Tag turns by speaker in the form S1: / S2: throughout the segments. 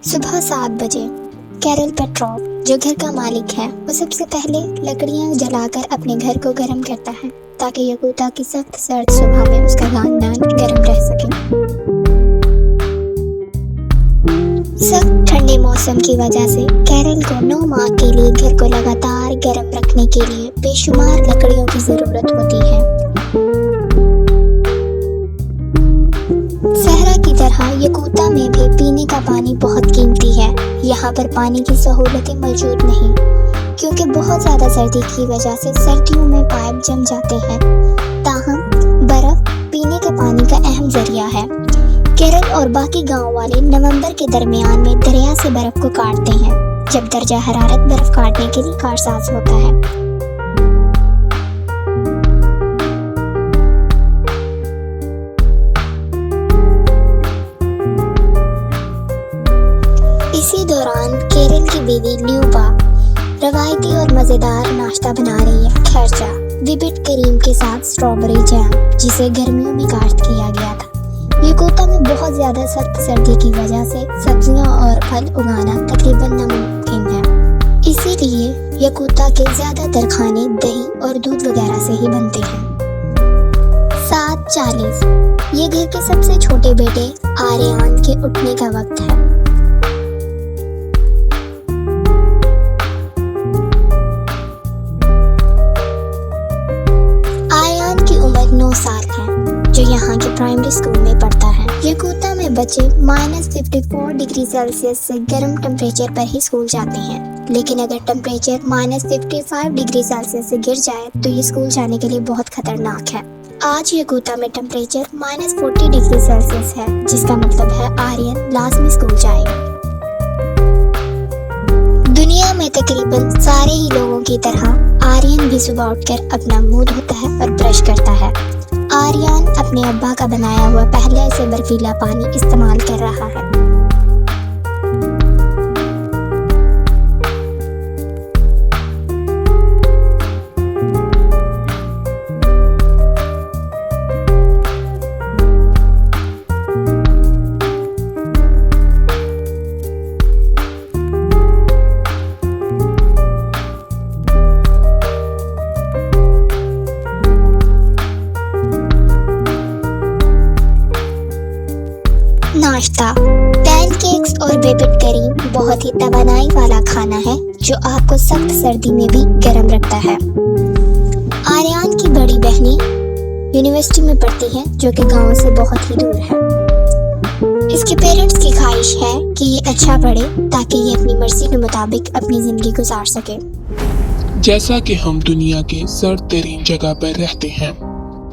S1: सुबह 7 बजे कैरल पेट्रोव, जो घर का मालिक है, वो सबसे पहले लकड़ियां जलाकर अपने घर को गर्म करता है ताकि यकूता की सख्त सर्द सुबह में उसका खानदान गर्म रह सके। सख्त ठंडे मौसम की वजह से कैरल को 9 माह के लिए घर को लगातार गर्म रखने के लिए बेशुमार लकड़ियों की जरूरत होती है। सहरा की तरह यकूता में भी पीने का पानी बहुत कीमती है। यहाँ पर पानी की सहूलतें मौजूद नहीं, क्योंकि बहुत ज़्यादा सर्दी की वजह से सर्दियों में पाइप जम जाते हैं। ताहम बर्फ़ पीने के पानी का अहम जरिया है। केरल और बाकी गांव वाले नवंबर के दरमियान में दरिया से बर्फ़ को काटते हैं, जब दर्जा हरारत बर्फ़ काटने के लिए कारसाज होता है। इसी दौरान केरल की बीवी ल्यूबा रवायती और मज़ेदार नाश्ता बना रही है, खैरचा विपिड क्रीम के साथ स्ट्रॉबेरी जैम, जिसे गर्मियों में काश्त किया गया था। यकूता में बहुत ज़्यादा सख्त सर्दी की वजह से सब्जियां और फल उगाना तकरीबन नामुमकिन है। इसीलिए यकूता के ज़्यादातर खाने दही और दूध वगैरह से ही बनते हैं। 7:40 ये घर के सबसे छोटे बेटे आर्यान के उठने का वक्त है। साल है, जो यहाँ के प्राइमरी स्कूल में पढ़ता है। यकूता में बच्चे -54 डिग्री सेल्सियस से गर्म टेम्परेचर पर ही स्कूल जाते हैं, लेकिन अगर टेम्परेचर -55 डिग्री सेल्सियस से गिर जाए तो ये स्कूल जाने के लिए बहुत खतरनाक है। आज यकूता में टेम्परेचर -40 डिग्री सेल्सियस है, जिसका मतलब है आर्यन लाजमी स्कूल जाएगा। दुनिया में तकरीबन सारे ही लोगों की तरह आर्यन भी सुबह उठकर अपना मुंह धोता है और ब्रश करता है। आर्यन अपने अब्बा का बनाया हुआ पहले से बर्फीला पानी इस्तेमाल कर रहा है। नाश्ता पैनकेक्स और विपिड क्रीम बहुत ही तवानाई वाला खाना है, जो आपको सख्त सर्दी में भी गर्म रखता है। आर्यान की बड़ी बहनें यूनिवर्सिटी में पढ़ती हैं, जो कि गांव से बहुत ही दूर है। इसके पेरेंट्स की ख्वाहिश है कि ये अच्छा पढ़े ताकि ये अपनी मर्जी के मुताबिक अपनी जिंदगी गुजार सके।
S2: जैसा कि हम दुनिया के सर्द तरीन जगह पर रहते हैं,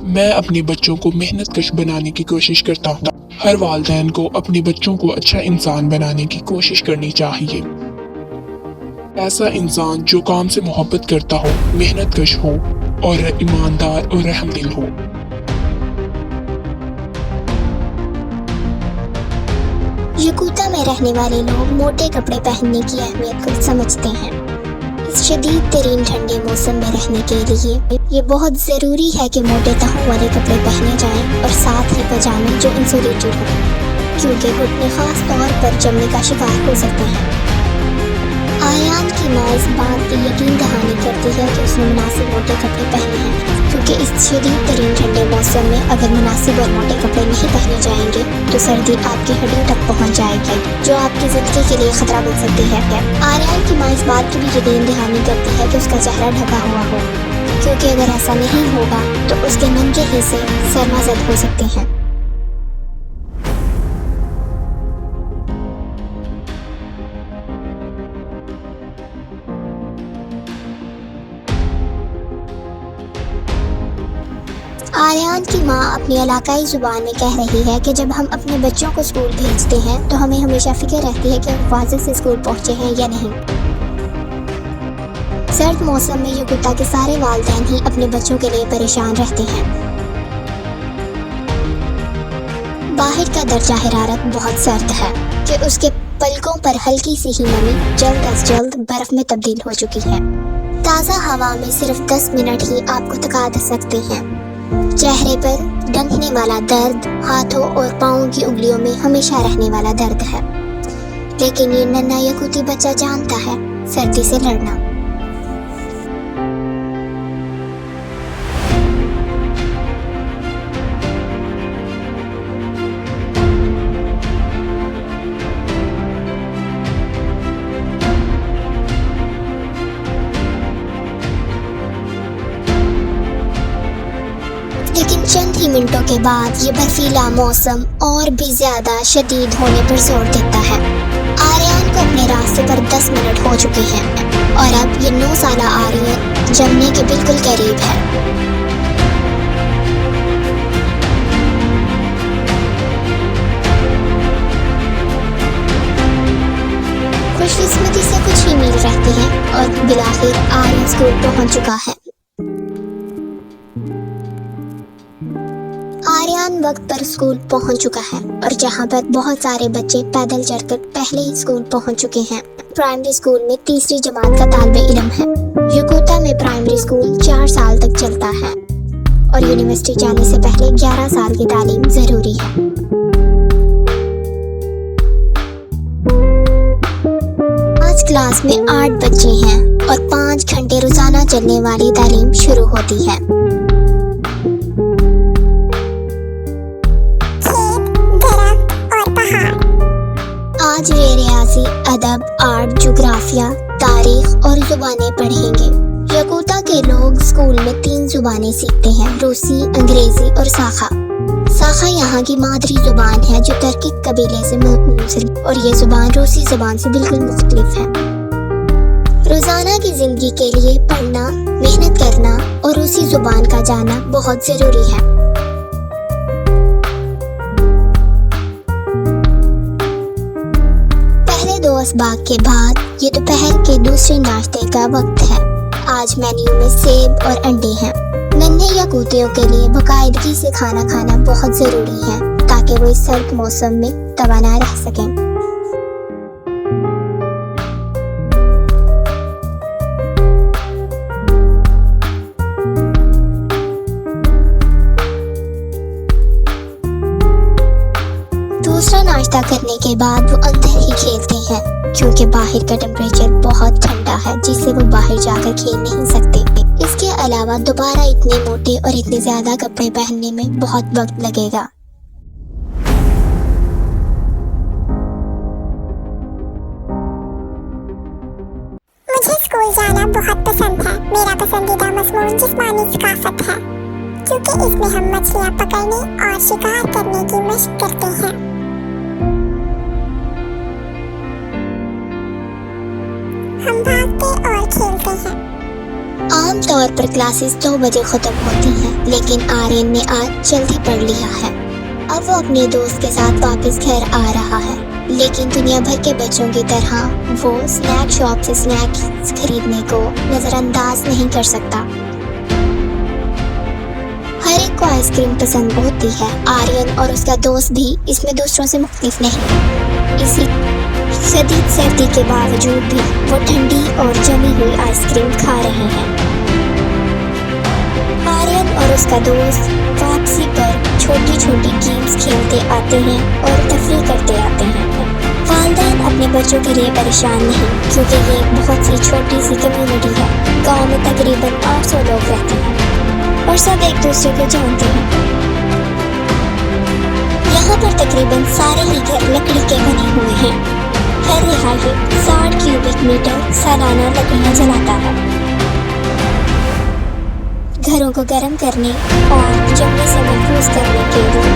S2: मैं अपने बच्चों को मेहनत कश बनाने की कोशिश करता हूँ। हर वालिदैन को अपने बच्चों को अच्छा इंसान बनाने की कोशिश करनी चाहिए। ऐसा इंसान जो काम से मोहब्बत करता हो, मेहनत कश हो और ईमानदार और रहमदिल हो।
S1: यकूता में रहने वाले लोग मोटे कपड़े पहनने की अहमियत को समझते हैं। इस शदीद तरीन ठंडे मौसम में रहने के लिए ये बहुत ज़रूरी है कि मोटे तहों वाले कपड़े पहने जाएं और साथ ही पजामे जो इंसुलेटेड हो, क्योंकि घुटने ख़ास तौर पर जमने का शिकार हो सकते हैं। आर्यान की माँ इस बात की यकीन दहानी करती है कि उसने मुनासिब मोटे कपड़े पहने हैं, क्योंकि इस शदीद तरीन ठंडे मौसम में अगर मुनासिब और मोटे कपड़े नहीं पहने जाएंगे तो सर्दी आपकी हड्डियों तक पहुंच जाएगी, जो आपकी ज़िंदगी के लिए खतरा बन सकती है। आर्यान की माँ इस बात की भी यकीन दहानी करती है कि उसका चेहरा ढका हुआ हो, क्योंकि अगर ऐसा नहीं होगा तो उसके नंगे हिस्से सरमाज़द हो सकते हैं। आर्यान की माँ अपनी इलाकाई जुबान में कह रही है कि जब हम अपने बच्चों को स्कूल भेजते हैं तो हमें हमेशा फिक्र रहती है कि वो वाज़े से स्कूल पहुँचे हैं या नहीं। सर्द मौसम में यकूता के सारे वालिदैन ही अपने बच्चों के लिए परेशान रहते हैं। बाहर का दर्जा हरारत बहुत सर्द है कि उसके पलकों पर हल्की सी ही नमी जल्द अज जल्द बर्फ में तब्दील हो चुकी है। ताज़ा हवा में सिर्फ 10 मिनट ही आपको थका सकते हैं। चेहरे पर डंकने वाला दर्द, हाथों और पाँवों की उंगलियों में हमेशा रहने वाला दर्द है, लेकिन ये नन्हा यकूती बच्चा जानता है सर्दी से लड़ना। लेकिन चंद ही मिनटों के बाद ये बर्फीला मौसम और भी ज्यादा शदीद होने पर जोर देता है। आर्यन को अपने रास्ते पर 10 मिनट हो चुके हैं और अब ये 9 साला आर्यन जमने के बिल्कुल करीब है। खुशकिस्मती से कुछ ही मील रहते हैं और बिलाखिर आर्यन स्कूल पहुंच चुका है। आर्यन वक्त पर स्कूल पहुंच चुका है और जहां पर बहुत सारे बच्चे पैदल चलकर पहले ही स्कूल पहुंच चुके हैं। प्राइमरी स्कूल में तीसरी जमात का तालिबे इल्म है। यकूता में प्राइमरी स्कूल 4 साल तक चलता है और यूनिवर्सिटी जाने से पहले 11 साल की तालीम जरूरी है। आज क्लास में 8 बच्चे हैं और 5 घंटे रोजाना चलने वाली तालीम शुरू होती है। आज वे रियाजी, अदब, आर्ट, जोग्राफिया, तारीख और जुबानें पढ़ेंगे। यकूता के लोग स्कूल में 3 जुबानें सीखते हैं, रूसी, अंग्रेजी और साखा। साखा यहाँ की मादरी जुबान है जो टर्किक कबीले से मुंसलिक, और ये जुबान रूसी जुबान से बिल्कुल मुख्तलिफ है। रोजाना की जिंदगी के लिए पढ़ना, मेहनत करना और रूसी जुबान का जानना बहुत जरूरी है। असबाग के बाद ये दोपहर के दूसरे नाश्ते का वक्त है। आज मेन्यू में सेब और अंडे हैं। नन्हे यकूतियों के लिए बाकायदगी से खाना खाना बहुत जरूरी है ताकि वो इस सर्द मौसम में तवाना रह सकें। दूसरा नाश्ता करने के बाद वो अंदर ही खेलते हैं क्योंकि बाहर का टेम्परेचर बहुत ठंडा है जिससे वो बाहर जाकर खेल नहीं सकते। इसके अलावा दोबारा इतने मोटे और इतने ज्यादा कपड़े पहनने में बहुत वक्त लगेगा।
S3: मुझे स्कूल जाना बहुत पसंद है। मेरा पसंदीदा मज़मून जिस्मानी सकाफत है क्योंकि इसमें हम मछलियाँ पकड़ने और शिकार करने की मशक करते हैं। हम भागते और खेलते हैं।
S1: आम तौर पर क्लासेस 2 बजे खत्म होती हैं, लेकिन आर्यन ने आज जल्दी पढ़ लिया है। अब वो अपने दोस्त के साथ वापस घर आ रहा है, लेकिन दुनिया भर के बच्चों की तरह वो स्नैक शॉप से स्नैक्स खरीदने को नजरअंदाज नहीं कर सकता। हर एक को आइसक्रीम पसंद होती है। आर्यन और उसका दोस्त भी इसमें दूसरों से मुख्तलिफ नहीं। इसी शदीद सर्दी के बावजूद भी वो ठंडी और जमी हुई आइसक्रीम खा रहे हैं। आर्यन और उसका दोस्त वापसी पर छोटी छोटी गेम्स खेलते आते हैं और तफरीह करते आते हैं। वालिदैन अपने बच्चों के लिए परेशान नहीं क्योंकि ये एक बहुत सी छोटी सी कम्युनिटी है। गांव में तकरीबन 800 लोग रहते हैं और सब एक दूसरे को जानते हैं। यहाँ पर तकरीबन सारे ही घर लकड़ी के बने हुए हैं। हर रिहायशी 60 क्यूबिक मीटर सालाना लकड़ियाँ जलाता है। घरों को गर्म करने और जमने से महफूज करने के लिए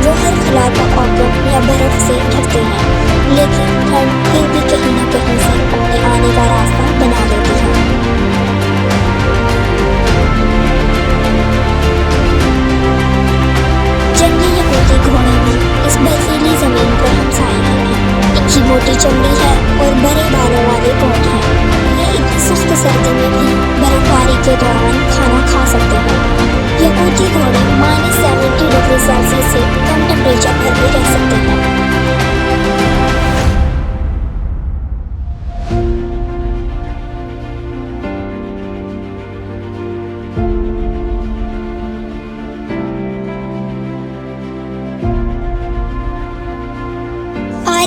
S1: वो हर खला को औकत या बर्फ से ढकते हैं, लेकिन ठंड फिर भी कहीं न कहीं से उन्हें आने का रास्ता बना देती है। जंगली यहूदी घोड़े भी इस बर्फीली जमीन पर हमसाए हैं। इनकी मोटी चमड़ी है और बड़े बालों वाले कोट हैं। ये इतनी सख्त सर्दी में भी बर्फबारी के दौरान खाना खा सकते हैं। यहूदी घोड़े -70 डिग्री सेल्सियस से कम टेम्परेचर पर भी रह सकते हैं।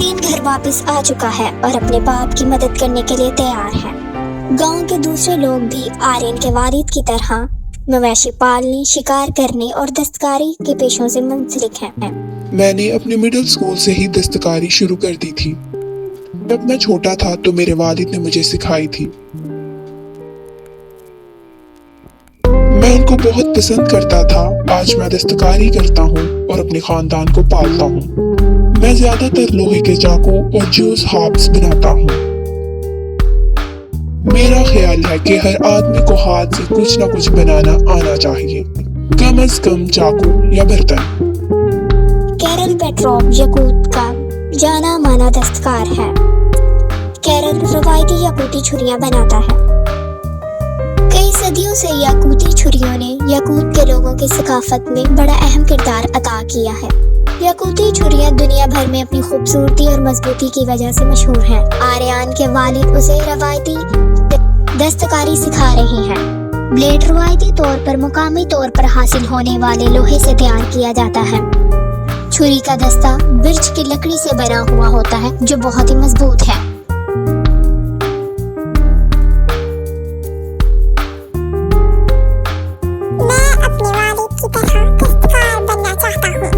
S1: तरीन घर वापस आ चुका है और अपने बाप की मदद करने के लिए तैयार है। गांव के दूसरे लोग भी आर्यन के वालिद की तरह मवेशी पालने, शिकार करने और दस्तकारी के पेशों से मुंसलिक हैं।
S2: मैंने अपने मिडिल स्कूल से ही दस्तकारी शुरू कर दी थी। जब मैं छोटा था तो मेरे वालिद ने मुझे सिखाई थी। मैं उनको बहुत पसंद करता था। आज मैं दस्तकारी करता हूँ और अपने खानदान को पालता हूँ। मैं ज्यादातर लोहे के चाकू और जूस हार्प्स बनाता हूँ। मेरा ख्याल है कि हर आदमी को हाथ से कुछ न कुछ बनाना आना चाहिए, कम से कम चाकू या बर्तन।
S1: कैरल पेट्रोव याकूत का जाना माना दस्तकार है। कैरल रवायती याकूती छुरियां बनाता है। कई सदियों से याकूती छुरियों ने याकूत के लोगों की सकाफत में बड़ा अहम किरदार अदा किया है। याकूती छुरियां दुनिया भर में अपनी खूबसूरती और मजबूती की वजह से मशहूर हैं। आर्यन के वालिद उसे रवायती दस्तकारी सिखा रहे हैं। ब्लेड रवायती तौर पर मुकामी तौर पर हासिल होने वाले लोहे से तैयार किया जाता है। छुरी का दस्ता बिर्च की लकड़ी से बना हुआ होता है जो बहुत ही मजबूत है।
S3: मैं अपने वालिद की तरह दस्तकार बनना चाहता हूँ।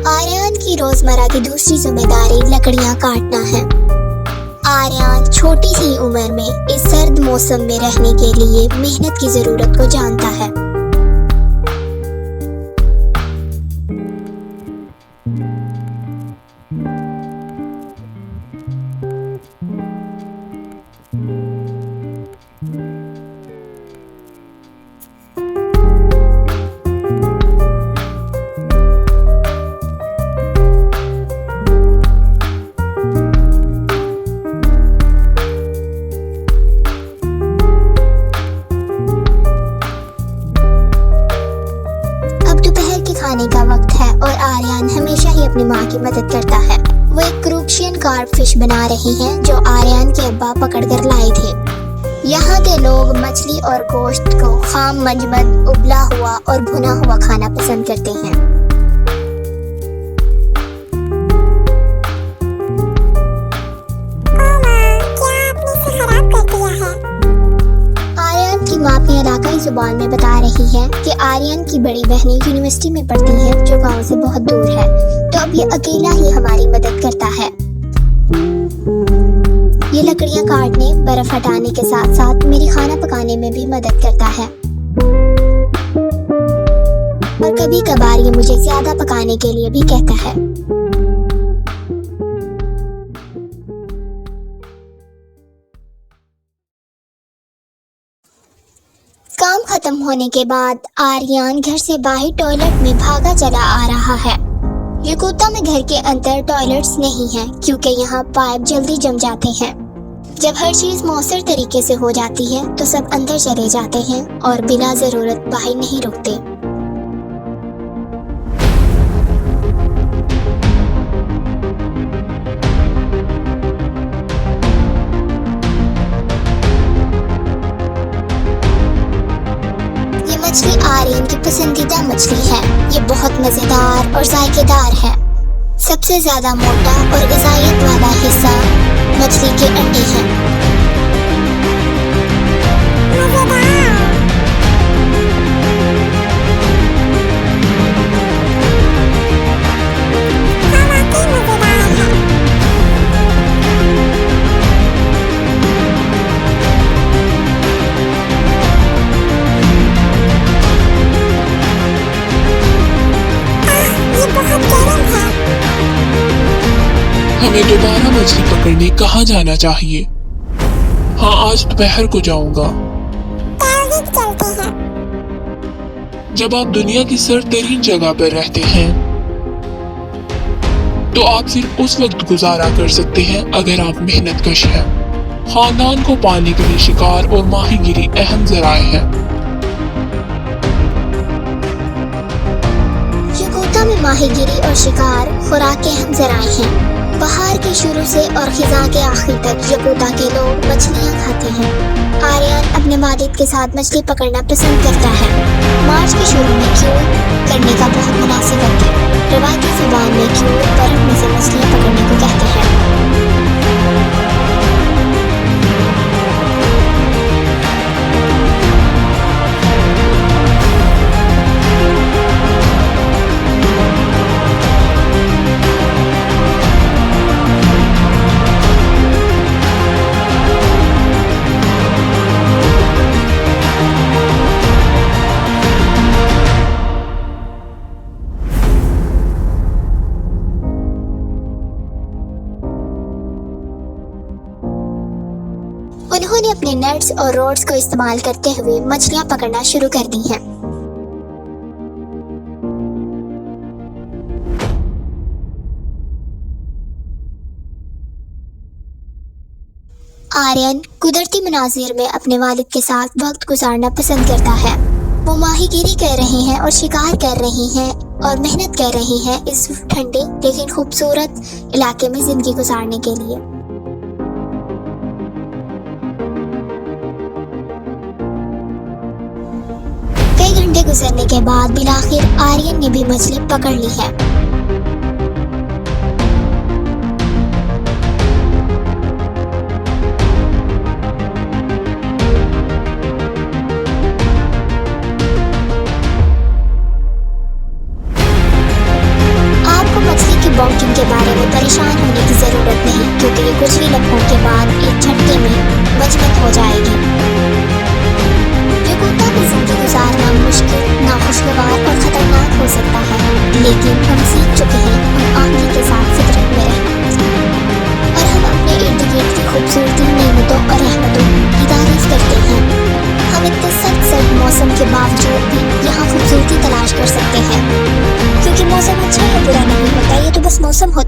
S1: आर्यन की रोजमर्रा की दूसरी जिम्मेदारी लकड़ियां काटना है। आर्यन छोटी सी उम्र में इस सर्द मौसम में रहने के लिए मेहनत की जरूरत को जानता है। खाने का वक्त है और आर्यन हमेशा ही अपनी माँ की मदद करता है। वो एक क्रूशियन कार्प फिश बना रही हैं जो आर्यन के अब्बा पकड़ कर लाए थे। यहाँ के लोग मछली और गोश्त को खाम मंजमद, उबला हुआ और भुना हुआ खाना पसंद करते हैं। माँ अपनी इलाकाई जुबान में बता रही है कि आर्यन की बड़ी बहन यूनिवर्सिटी में पढ़ती है जो गांव से बहुत दूर है, तो अब ये अकेला ही हमारी मदद करता है। ये लकड़ियां काटने, बर्फ हटाने के साथ साथ मेरी खाना पकाने में भी मदद करता है और कभी कभार ये मुझे ज्यादा पकाने के लिए भी कहता है। काम खत्म होने के बाद आर्यन घर से बाहर टॉयलेट में भागा चला आ रहा है। याकूता में घर के अंदर टॉयलेट्स नहीं हैं क्योंकि यहाँ पाइप जल्दी जम जाते हैं। जब हर चीज मौसर तरीके से हो जाती है तो सब अंदर चले जाते हैं और बिना जरूरत बाहर नहीं रुकते। मछली आर्यन की पसंदीदा मछली है। ये बहुत मजेदार और जायकेदार है। सबसे ज्यादा मोटा और ग़िज़ाइयत वाला हिस्सा मछली के अंडे हैं।
S2: हमें दोबारा मछली पकड़ने कहाँ जाना चाहिए? हाँ, आज दोपहर को जाऊंगा।
S3: चलते हैं।
S2: जब आप दुनिया की सरतरीन जगह पर रहते हैं तो आप सिर्फ उस वक्त गुजारा कर सकते हैं अगर आप मेहनतकश हैं। खानदान को पालने के लिए शिकार और माहीगिरी अहम जराए हैं।
S1: याकूता में माहीगिरी और शिकार खुराक के अहम ज़राए हैं। बहार के शुरू से और खिज़ां के आखिर तक यकूता के लोग मछलियाँ खाते हैं। आर्यन अपने वालिद के साथ मछली पकड़ना पसंद करता है। मार्च के शुरू में क्यूर करने का बहुत मुनासिब वक्त है। रवायती ज़ुबान में क्यूर बर्फ में से मछलियाँ पकड़ने को कहते हैं। उन्होंने अपने नेट्स और रोड्स को इस्तेमाल करते हुए मछलियां पकड़ना शुरू कर दी हैं। आर्यन कुदरती मनाजिर में अपने वालिद के साथ वक्त गुजारना पसंद करता है। वो माहीगिरी कर रहे हैं और शिकार कर रहे हैं और मेहनत कर रहे हैं इस ठंडे लेकिन खूबसूरत इलाके में जिंदगी गुजारने के लिए। कई घंटे गुजरने के बाद बिलाखिर आर्यन ने भी मछली पकड़ ली है। आपको मछली की बॉन्किंग के बारे में परेशान होने की जरूरत नहीं, क्योंकि ये कुछ ही लम्हों के बाद एक झटके में मजबूत हो जाएगी। यकूता में जिंदगी गुजारना मुश्किल, नाखुशगवार और खतरनाक हो सकता है, लेकिन हम सीख चुके हैं हम आगे के साथ फितरत में रहना और हम अपने इर्द गिर्द की खूबसूरती, नेमतों और रहमतों की तारीफ करते हैं। हम इतने सर्द मौसम के बावजूद भी यहाँ खूबसूरती तलाश कर सकते हैं, क्योंकि मौसम अच्छा या बुरा नहीं होता, ये तो बस मौसम होता है।